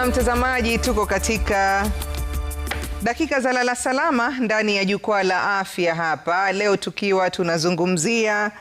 mtazamaji, tuko katika dakika za lala salama ndani ya jukwaa la afya hapa leo, tukiwa tunazungumzia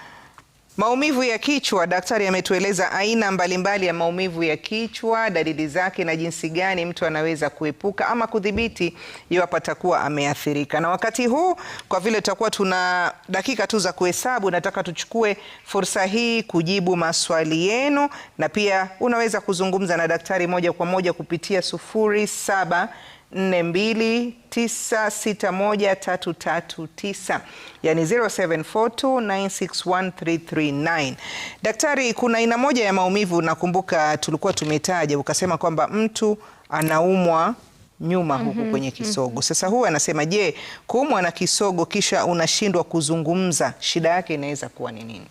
maumivu ya kichwa. Daktari ametueleza aina mbalimbali ya maumivu ya kichwa, dalili zake na jinsi gani mtu anaweza kuepuka ama kudhibiti iwapo atakuwa ameathirika. Na wakati huu, kwa vile tutakuwa tuna dakika tu za kuhesabu, nataka tuchukue fursa hii kujibu maswali yenu, na pia unaweza kuzungumza na daktari moja kwa moja kupitia 0742961339, yani 0742961339. Daktari, kuna aina moja ya maumivu nakumbuka tulikuwa tumetaja, ukasema kwamba mtu anaumwa nyuma huku kwenye kisogo. Sasa huyu anasema, je, kuumwa na kisogo kisha unashindwa kuzungumza, shida yake inaweza kuwa ni nini?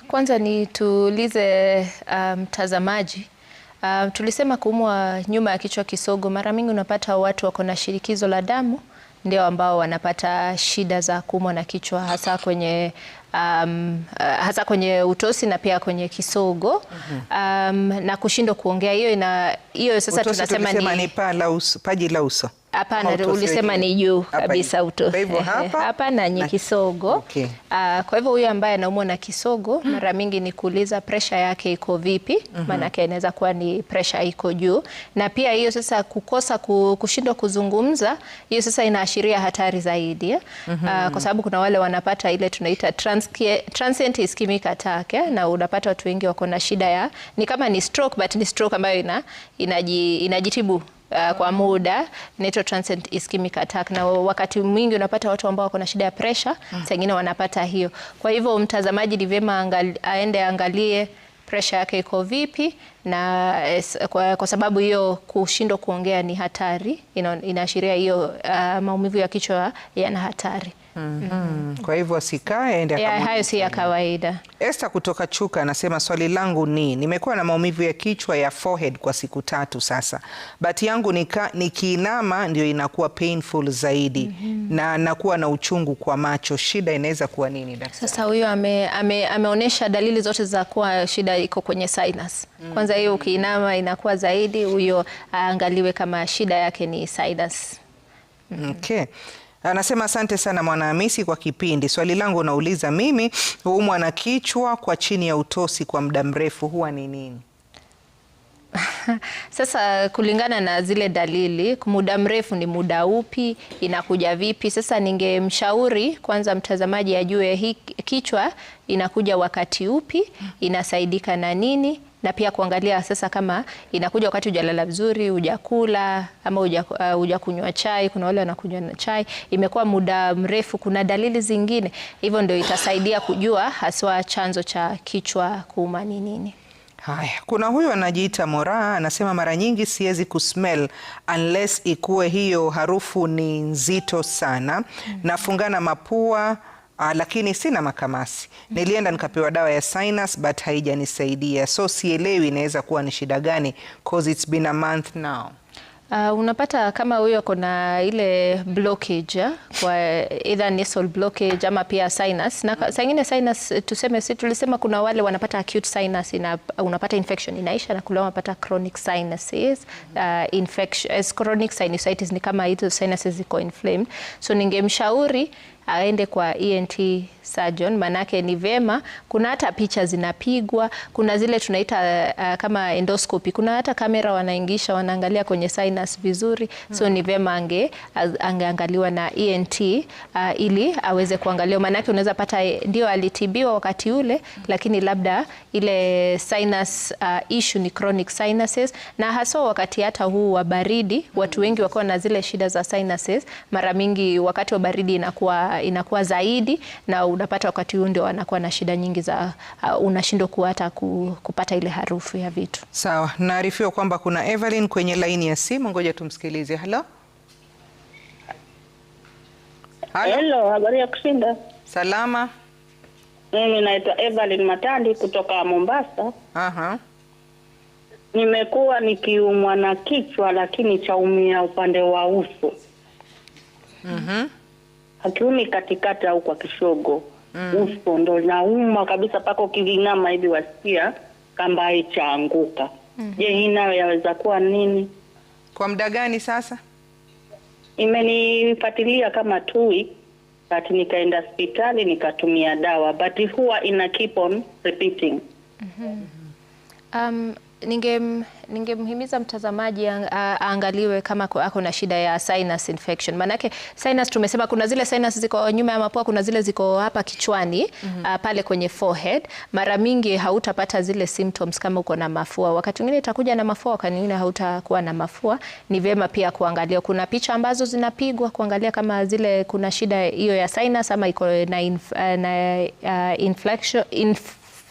Kwanza nituulize mtazamaji. Tulisema kuumwa nyuma ya kichwa kisogo, mara mingi unapata watu wako na shinikizo la damu ndio ambao wanapata shida za kuumwa na kichwa, hasa kwenye utosi na pia kwenye kisogo. Na kushindwa kuongea, hiyo sasa tunasema ni paji la uso. Hapana, ulisema ni juu kabisa utosi. Kwa hivyo hapa na nye kisogo. Okay. Kwa hivyo huyo ambaye anaumwa na kisogo mara mingi ni kuuliza pressure yake iko vipi, maanake inaweza kuwa ni pressure iko juu. Na pia hiyo sasa kukosa kushindwa kuzungumza, hiyo sasa inaashiria hatari zaidi. Kwa sababu kuna wale wanapata ile tunaita transient ischemic attack, na unapata watu wengi wako na shida ni kama ni stroke, but ni stroke ambayo inajitibu kwa muda, inaitwa transient ischemic attack. Na wakati mwingi unapata watu ambao wako na shida ya pressure, wengine wanapata hiyo. Kwa hivyo mtazamaji, ni vyema aende angalie pressure yake iko vipi, na kwa sababu hiyo kushindwa kuongea ni hatari, inaashiria hiyo maumivu ya kichwa yana hatari. Kwa hivyo asikae, aende akamwone. Hayo si ya kawaida. Esther kutoka Chuka anasema, swali langu ni, nimekuwa na maumivu ya kichwa ya forehead kwa siku 3 sasa. Bati yangu nikiinama ndio inakuwa painful zaidi, na nakuwa na uchungu kwa macho. Shida inaweza kuwa nini, daktari? Sasa huyo ameonyesha dalili zote za kuwa shida iko kwenye sinus. Kwanza hiyo ukiinama inakuwa zaidi, huyo aangaliwe kama shida yake ni sinus. Okay. Anasema, asante sana Mwanahamisi kwa kipindi. Swali langu nauliza, mimi huumwa na kichwa kwa chini ya utosi kwa muda mrefu, huwa ni nini? Sasa kulingana na zile dalili, muda mrefu ni muda upi, inakuja vipi? Sasa ningemshauri kwanza mtazamaji ajue hii kichwa inakuja wakati upi, inasaidika na nini, na pia kuangalia sasa kama inakuja wakati hujalala vizuri, hujakula ama hujakunywa chai. Kuna wale wanakunywa na chai, imekuwa muda mrefu, kuna dalili zingine. Hivyo ndio itasaidia kujua haswa chanzo cha kichwa kuuma ni nini. Haya, kuna huyu anajiita Moraa, anasema, mara nyingi siwezi kusmell unless ikuwe hiyo harufu ni nzito sana. Nafungana mapua, lakini sina makamasi. Nilienda nikapewa dawa ya sinus but haijanisaidia. So sielewi inaweza kuwa ni shida gani, cause it's been a month now. Unapata kama huyo kuna ile blockage kwa either nasal blockage ama pia sinus. Na saa ingine sinus tulisema kuna wale wanapata acute sinus, unapata infection inaisha, na kule wanapata chronic sinuses. Infection chronic sinusitis ni kama hizo sinuses ziko inflamed. So ningemshauri aende kwa ENT surgeon, manake ni vema. Kuna hata picha zinapigwa, kuna zile tunaita kama endoscopy, kuna hata kamera wanaingisha, wanaangalia kwenye sinus vizuri. So ni vema angeangaliwa na ENT ili aweze kuangaliwa, manake unaweza pata ndio alitibiwa wakati ule, lakini labda ile sinus issue ni chronic sinuses. Na hasa wakati hata huu wa baridi, watu wengi wako na zile shida za sinuses, mara mingi wakati wa baridi inakuwa zaidi, na unapata wakati huu ndio anakuwa na shida nyingi za unashindwa hata kupata ile harufu ya vitu. Sawa, naarifiwa kwamba kuna Evelyn kwenye laini ya simu, ngoja tumsikilize. Hello? Hello, habari ya kushinda? Salama. Mimi naitwa Evelyn Matandi kutoka Mombasa. Nimekuwa nikiumwa na kichwa, lakini chaumia upande wa uso. Hakiumi katikati au kwa kishogo. Uso ndo nauma kabisa, pako ukiinama hivi wasikia kamba haichaanguka. Je, hii nayo yaweza kuwa nini? Kwa muda gani sasa? Imenifuatilia kama 2 weeks, but nikaenda hospitali nikatumia dawa, but huwa ina keep on repeating. Ningemhimiza mtazamaji aangaliwe kama ako na shida ya sinus infection. Manake sinus tumesema kuna zile sinus ziko nyuma ya mapua, kuna zile ziko hapa kichwani, pale kwenye forehead. Mara mingi hautapata zile symptoms kama uko na mafua. Wakati mwingine itakuja na mafua, wakati mwingine hautakuwa na mafua. Ni vyema pia kuangalia. Kuna picha ambazo zinapigwa kuangalia kama zile kuna shida hiyo ya sinus ama iko na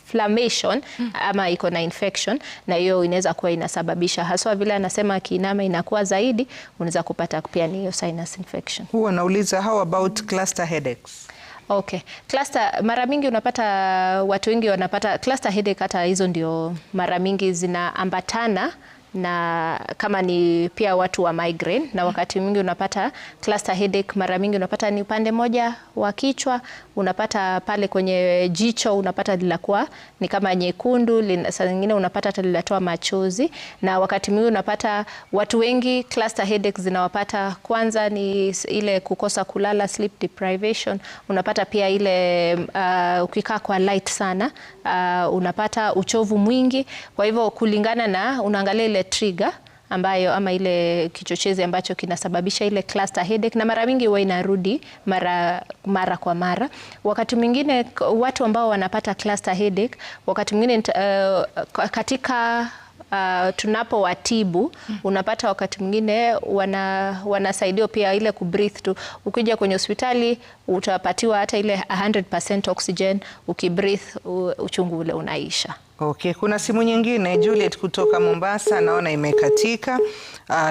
inflammation ama iko na infection, na hiyo inaweza kuwa inasababisha haswa vile anasema akiinama inakuwa zaidi, unaweza kupata pia ni hiyo sinus infection. Huwa nauliza how about cluster headaches? Okay. Cluster, mara mingi unapata watu wengi wanapata cluster headache, hata hizo ndio mara mingi zinaambatana na kama ni pia watu wa migraine, na wakati mwingi unapata cluster headache mara mingi unapata ni upande moja wa kichwa, unapata pale kwenye jicho unapata lilakuwa ni kama nyekundu, saa nyingine unapata hata lilatoa machozi, na wakati mwingi unapata watu wengi cluster headache zinawapata kwanza ni ile kukosa kulala, sleep deprivation, unapata pia ile ukikaa kwa light sana unapata uchovu mwingi. Kwa hivyo kulingana na unaangalia ile trigger ambayo ama ile kichochezi ambacho kinasababisha ile cluster headache, na mara mingi huwa inarudi mara kwa mara. Wakati mwingine watu ambao wanapata cluster headache wakati mwingine katika tunapowatibu unapata wakati mwingine wanasaidia pia ile kubreathe tu. Ukija kwenye hospitali utapatiwa hata ile 100% oxygen, ukibreathe uchungu ule unaisha. Okay, kuna simu nyingine Juliet kutoka Mombasa, naona imekatika.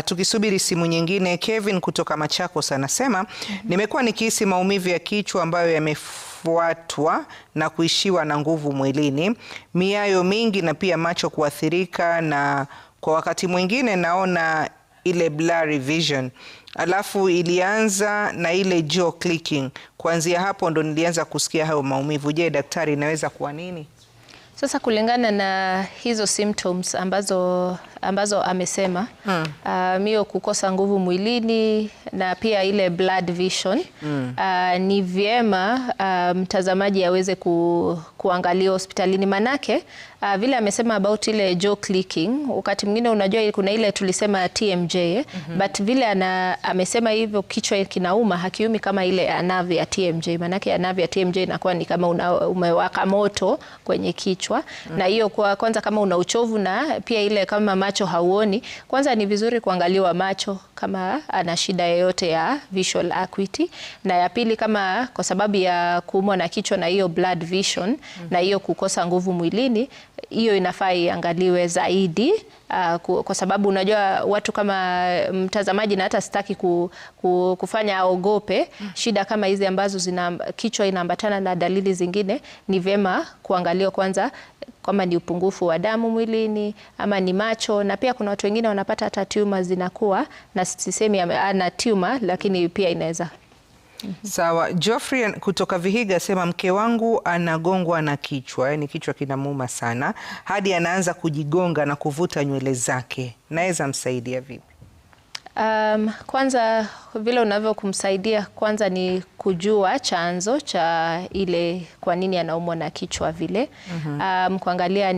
Tukisubiri simu nyingine, Kevin kutoka Machakos anasema nimekuwa nikihisi maumivu ya kichwa ambayo yamefuatwa na kuishiwa na nguvu mwilini, miayo mingi na pia macho kuathirika, na kwa wakati mwingine naona ile blurry vision. Alafu ilianza na ile jaw clicking. Kuanzia hapo ndo nilianza kusikia hayo maumivu. Je, daktari, inaweza kuwa nini? Sasa kulingana na hizo symptoms ambazo amesema, mio kukosa nguvu mwilini na pia ile blood vision, ni vyema mtazamaji aweze kuangalia hospitalini, manake vile amesema about ile jaw clicking, wakati mwingine unajua kuna ile tulisema TMJ, but vile amesema hivyo kichwa kinauma, hakiumi kama ile nerve ya TMJ, manake nerve ya TMJ inakuwa ni kama umewaka moto kwenye kichwa. Na hiyo kwa kwanza kama una uchovu na pia ile kama macho hauoni, kwanza ni vizuri kuangaliwa macho kama ana shida yoyote ya visual acuity, na ya pili kama kwa sababu ya kuumwa na kichwa na hiyo blood vision na hiyo kukosa nguvu mwilini, hiyo inafaa iangaliwe zaidi, kwa sababu unajua watu kama mtazamaji, na hata sitaki kufanya aogope shida kama hizi ambazo kichwa inaambatana na dalili zingine, ni vyema kuangaliwa kwanza kama ni upungufu wa damu mwilini ama ni macho, na pia kuna watu wengine wanapata hata tumor zinakuwa, na sisemi ana tumor lakini pia inaweza. Sawa. Geoffrey kutoka Vihiga sema mke wangu anagongwa na kichwa, yani kichwa kinamuuma sana hadi anaanza kujigonga na kuvuta nywele zake. Naweza msaidia vipi? Kwanza vile unavyo kumsaidia kwanza ni kujua chanzo cha ile kwa nini anaumwa na kichwa vile. Kuangalia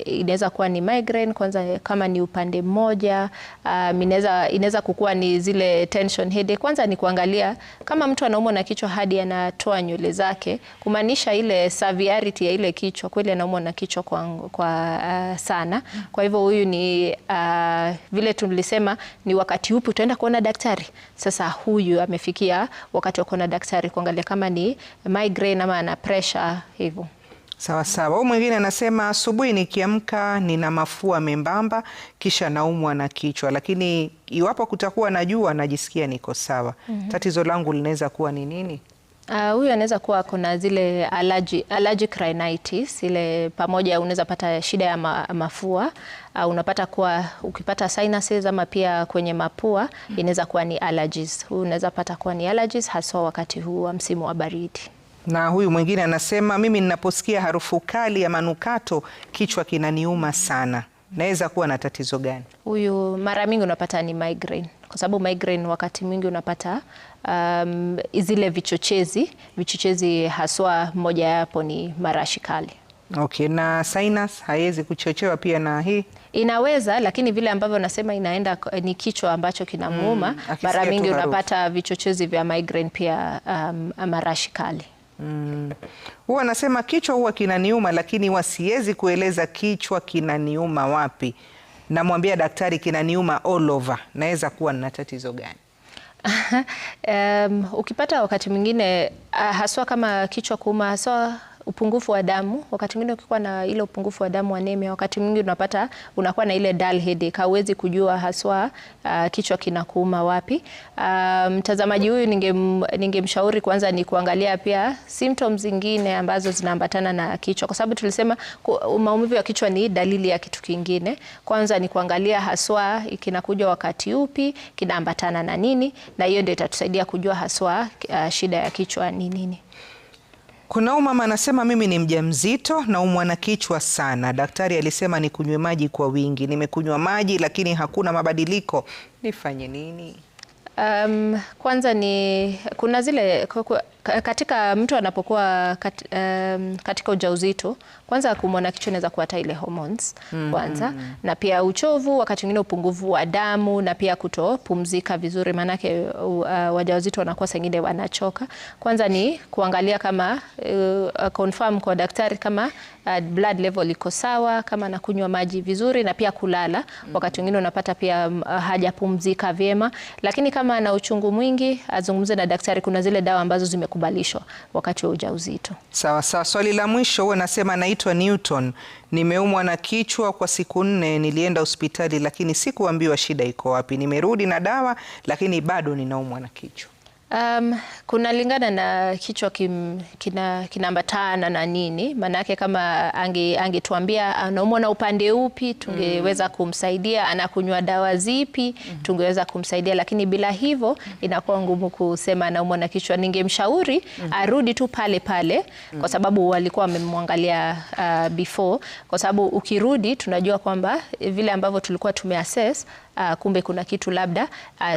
inaweza kuwa ni migraine kwanza, kama ni upande mmoja, inaweza kukua ni zile tension headache. Kwanza ni kuangalia kama mtu anaumwa na kichwa hadi anatoa nywele zake, kumaanisha ile severity ya ile kichwa, kweli anaumwa na kichwa kwa sana. Kwa hivyo huyu ni vile tulisema ni wakati upi utaenda kuona daktari. Sasa huyu amefikia wakati wa kuona daktari kuangalia kama ni migraine ama ana pressure hivyo. Sawa sawa. Huyu mwingine anasema asubuhi nikiamka nina mafua membamba kisha naumwa na kichwa, lakini iwapo kutakuwa na jua najisikia niko sawa. Tatizo langu linaweza kuwa ni nini? Huyu anaweza kuwa kuna zile allergic rhinitis, ile pamoja unaweza pata shida ya mafua, unapata kuwa ukipata sinuses ama pia kwenye mapua inaweza kuwa ni allergies. Huyu unaweza pata kuwa ni allergies hasa wakati huu wa msimu wa baridi. Na huyu mwingine anasema mimi ninaposikia harufu kali ya manukato kichwa kinaniuma sana. naweza kuwa na tatizo gani? Huyu mara mingi unapata ni migraine, kwa sababu migraine wakati mwingi unapata zile vichochezi haswa, moja yapo ni marashi kali. Okay, na sinus haiwezi kuchochewa pia na hii? Inaweza, lakini vile ambavyo nasema inaenda ni kichwa ambacho kinamuuma. Mara mingi unapata vichochezi vya migraine pia marashi kali. Huwa nasema kichwa huwa kinaniuma, lakini huwa siwezi kueleza kichwa kinaniuma wapi. Namwambia daktari kinaniuma all over. Naweza kuwa na tatizo gani? Ukipata wakati mwingine haswa kama kichwa kuuma, haswa upungufu wa damu, wakati mwingine ukikuwa na ile upungufu wa damu, anemia, wakati mwingine unapata unakuwa na ile dull headache, hauwezi kujua haswa kichwa kinakuuma wapi. Mtazamaji huyu ningemshauri kwanza ni kuangalia pia symptoms zingine ambazo zinaambatana na kichwa, kwa sababu tulisema maumivu ya kichwa ni dalili ya kitu kingine. Kwanza ni kuangalia haswa kinakuja wakati upi, kinaambatana na nini, na hiyo ndio itatusaidia kujua haswa shida ya kichwa ni nini. Kuna mama anasema, mimi ni mjamzito naumwa na kichwa sana. Daktari alisema nikunywe maji kwa wingi. Nimekunywa maji lakini hakuna mabadiliko. Nifanye nini? Kwanza ni kuna zile katika mtu anapokuwa katika ujauzito, kwanza kumwona kichwa inaweza kuata ile hormones kwanza, na pia uchovu, wakati mwingine upungufu wa damu, na pia kutopumzika vizuri, maanake wajawazito wanakuwa sengine wanachoka. Kwanza ni kuangalia kama confirm kwa daktari kama blood level iko sawa, kama anakunywa maji vizuri, na pia kulala. Wakati mwingine unapata pia hajapumzika vyema, lakini kama ana uchungu mwingi azungumze na daktari. Kuna zile dawa ambazo zimekubalishwa wakati wa ujauzito. Sawa sawa. Swali la mwisho, huwa nasema naitwa Newton, nimeumwa na kichwa kwa siku 4, nilienda hospitali lakini sikuambiwa shida iko wapi. Nimerudi na dawa lakini bado ninaumwa na kichwa. Kuna lingana na kichwa kinaambatana na nini, manake kama angetuambia anaumwa na upande upi tungeweza kumsaidia, anakunywa dawa zipi tungeweza kumsaidia, lakini bila hivyo inakuwa ngumu kusema anaumwa na kichwa. Ningemshauri arudi tu pale pale, kwa sababu walikuwa wamemwangalia before, kwa sababu ukirudi tunajua kwamba vile ambavyo tulikuwa tumeassess kumbe kuna kitu labda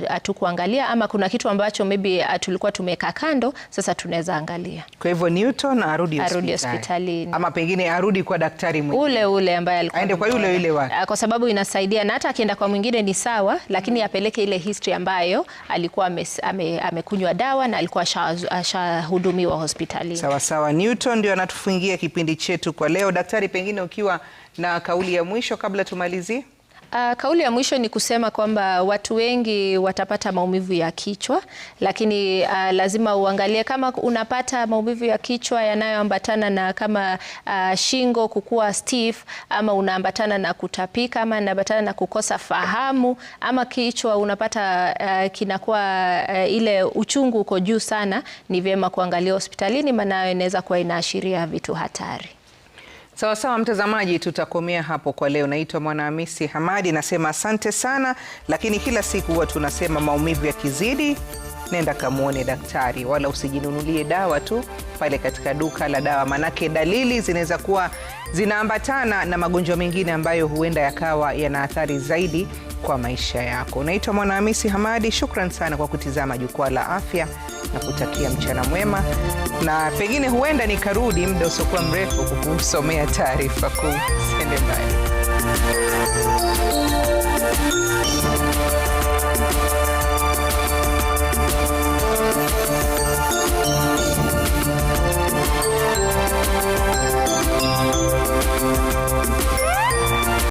hatukuangalia, ama kuna kitu ambacho maybe tulikuwa tumeka kando, sasa tunaweza angalia. Kwa hivyo Newton arudi hospitali, ama pengine arudi kwa daktari mwingine ule ambaye alikuwa aende kwa yule wake, kwa sababu inasaidia, na hata akienda kwa mwingine ni sawa, lakini apeleke ile history ambayo alikuwa amekunywa dawa na alikuwa ashahudumiwa hospitali. Sawa sawa. Newton ndio anatufungia kipindi chetu kwa leo. Daktari, pengine ukiwa na kauli ya mwisho kabla tumalizie. Kauli ya mwisho ni kusema kwamba watu wengi watapata maumivu ya kichwa, lakini lazima uangalie kama unapata maumivu ya kichwa yanayoambatana na kama shingo kukua stiff, ama unaambatana na kutapika, ama unaambatana na kukosa fahamu, ama kichwa unapata kinakuwa ile uchungu uko juu sana, ni vyema kuangalia hospitalini, maana inaweza kuwa inaashiria vitu hatari. Sawa sawa, mtazamaji, tutakomea hapo kwa leo. Naitwa Mwanahamisi Hamadi, nasema asante sana, lakini kila siku huwa tunasema maumivu yakizidi, nenda kamuone daktari, wala usijinunulie dawa tu pale katika duka la dawa, manake dalili zinaweza kuwa zinaambatana na magonjwa mengine ambayo huenda yakawa yana athari zaidi kwa maisha yako. Naitwa Mwanahamisi Hamadi, shukran sana kwa kutizama Jukwaa la Afya na kutakia mchana mwema, na pengine huenda nikarudi muda usiokuwa mrefu kukusomea taarifa kuu. Sende mbali.